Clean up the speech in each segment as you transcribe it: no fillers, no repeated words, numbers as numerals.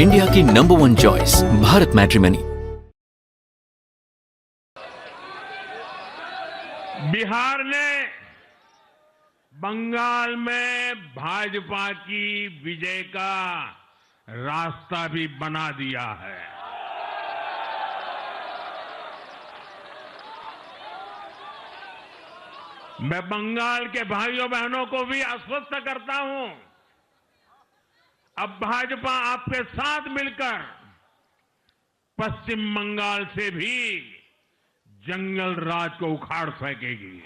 India की number 1 choice Bharat matrimony. Bihar ने बंगाल में भाजपा की विजय का रास्ता भी बना दिया है। मैं बंगाल के भाइयों बहनों को भी आश्वस्त करता हूं, अब भाजपा आपके साथ मिलकर पश्चिम बंगाल से भी जंगल राज को उखाड़ फेंकेगी।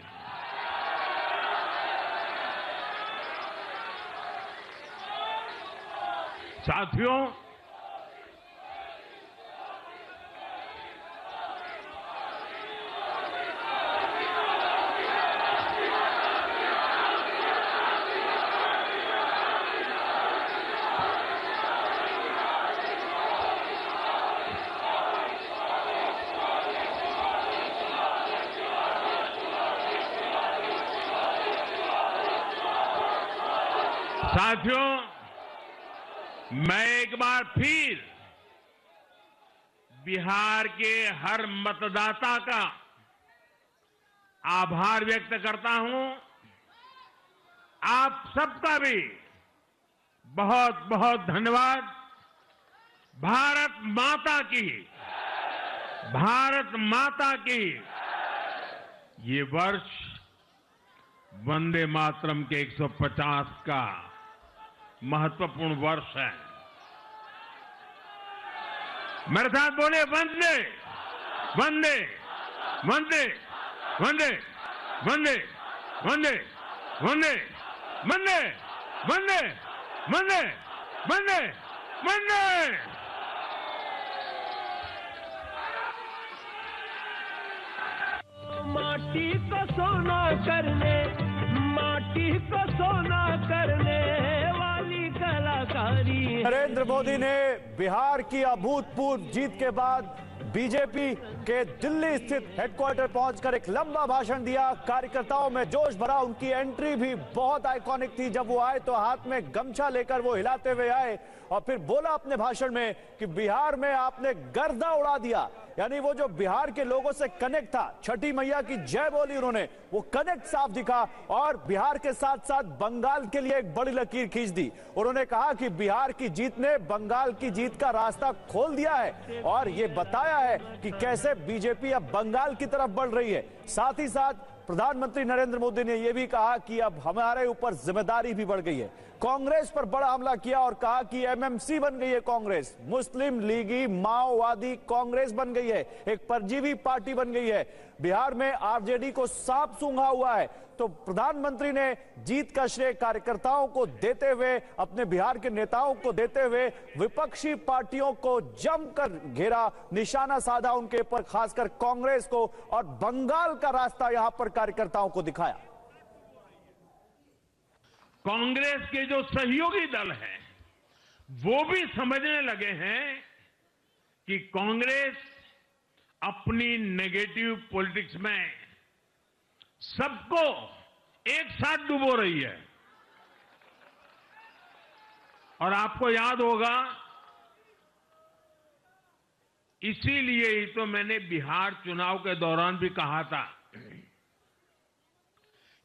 साथियों, मैं एक बार फिर बिहार के हर मतदाता का आभार व्यक्त करता हूं। आप सबका भी बहुत बहुत धन्यवाद। भारत माता की, भारत माता की। ये वर्ष वंदे मातरम के 150 का महत्वपूर्ण वर्ष है। मेरे साथ बोले वंदे वंदे वंदे वंदे वंदे वंदे वंदे वंदे वंदे वंदे वंदे वंदे। माटी को सोना करने, माटी को सोना करने वाली कलाकारी। नरेंद्र मोदी ने बिहार की अभूतपूर्व जीत के बाद बीजेपी के दिल्ली स्थित हेडक्वार्टर पहुंचकर एक लंबा भाषण दिया। कार्यकर्ताओं में जोश भरा। उनकी एंट्री भी बहुत आइकॉनिक थी। जब वो आए तो हाथ में गमछा लेकर वो हिलाते हुए आए और फिर बोला अपने भाषण में कि बिहार में आपने गर्दा उड़ा दिया। यानी वो जो बिहार के लोगों से कनेक्ट था, छठी मैया की जय बोली उन्होंने, वो कनेक्ट साफ दिखा और बिहार के साथ साथ बंगाल के लिए एक बड़ी लकीर खींच दी। उन्होंने कहा कि बिहार की जीत ने बंगाल की जीत का रास्ता खोल दिया है और ये बताया है कि कैसे बीजेपी अब बंगाल की तरफ बढ़ रही है। साथ ही साथ प्रधानमंत्री नरेंद्र मोदी ने यह भी कहा कि अब हमारे ऊपर जिम्मेदारी भी बढ़ गई है। कांग्रेस पर बड़ा हमला किया और कहा कि एमएमसी बन गई है कांग्रेस, मुस्लिम लीगी माओवादी कांग्रेस बन गई है, एक परजीवी पार्टी बन गई है। बिहार में आरजेडी को सांप सूंघा हुआ है। तो प्रधानमंत्री ने जीत का श्रेय कार्यकर्ताओं को देते हुए, अपने बिहार के नेताओं को देते हुए विपक्षी पार्टियों को जमकर घेरा, निशाना साधा उनके ऊपर, खासकर कांग्रेस को, और बंगाल का रास्ता यहां पर कार्यकर्ताओं को दिखाया। कांग्रेस के जो सहयोगी दल हैं वो भी समझने लगे हैं कि कांग्रेस अपनी नेगेटिव पॉलिटिक्स में सबको एक साथ डुबो रही है। और आपको याद होगा, इसीलिए ही तो मैंने बिहार चुनाव के दौरान भी कहा था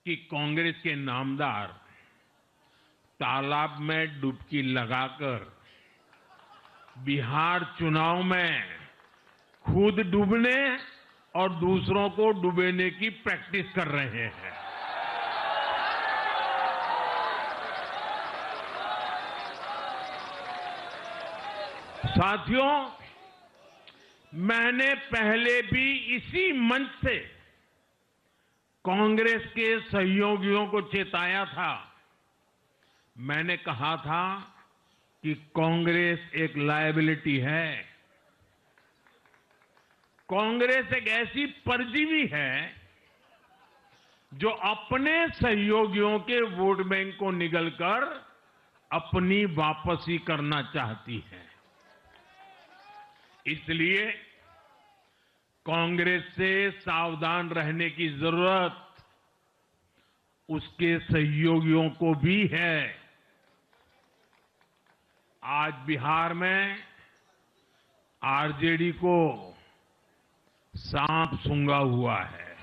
कि कांग्रेस के नामदार तालाब में डुबकी लगाकर बिहार चुनाव में खुद डूबने और दूसरों को डुबेने की प्रैक्टिस कर रहे हैं। साथियों, मैंने पहले भी इसी मंच से कांग्रेस के सहयोगियों को चेताया था। मैंने कहा था कि कांग्रेस एक लायबिलिटी है। कांग्रेस एक ऐसी परजीवी है जो अपने सहयोगियों के वोट बैंक को निगलकर अपनी वापसी करना चाहती है। इसलिए कांग्रेस से सावधान रहने की जरूरत उसके सहयोगियों को भी है। आज बिहार में आरजेडी को सांप सूंघा हुआ है।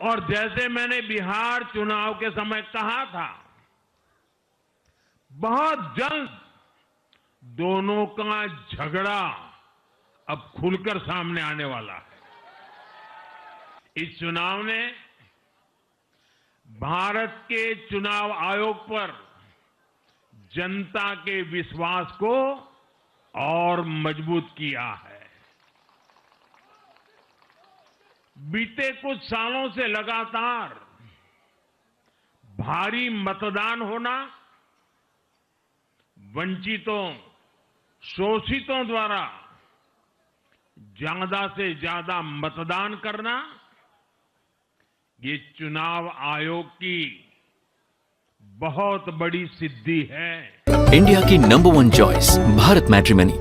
और जैसे मैंने बिहार चुनाव के समय कहा था, बहुत जल्द दोनों का झगड़ा अब खुलकर सामने आने वाला है। इस चुनाव ने भारत के चुनाव आयोग पर जनता के विश्वास को और मजबूत किया है। बीते कुछ सालों से लगातार भारी मतदान होना, वंचितों, शोषितों द्वारा ज्यादा से ज्यादा मतदान करना, ये चुनाव आयोग की बहुत बड़ी सिद्धि है। इंडिया की नंबर 1 चॉइस भारत मैट्रिमनी।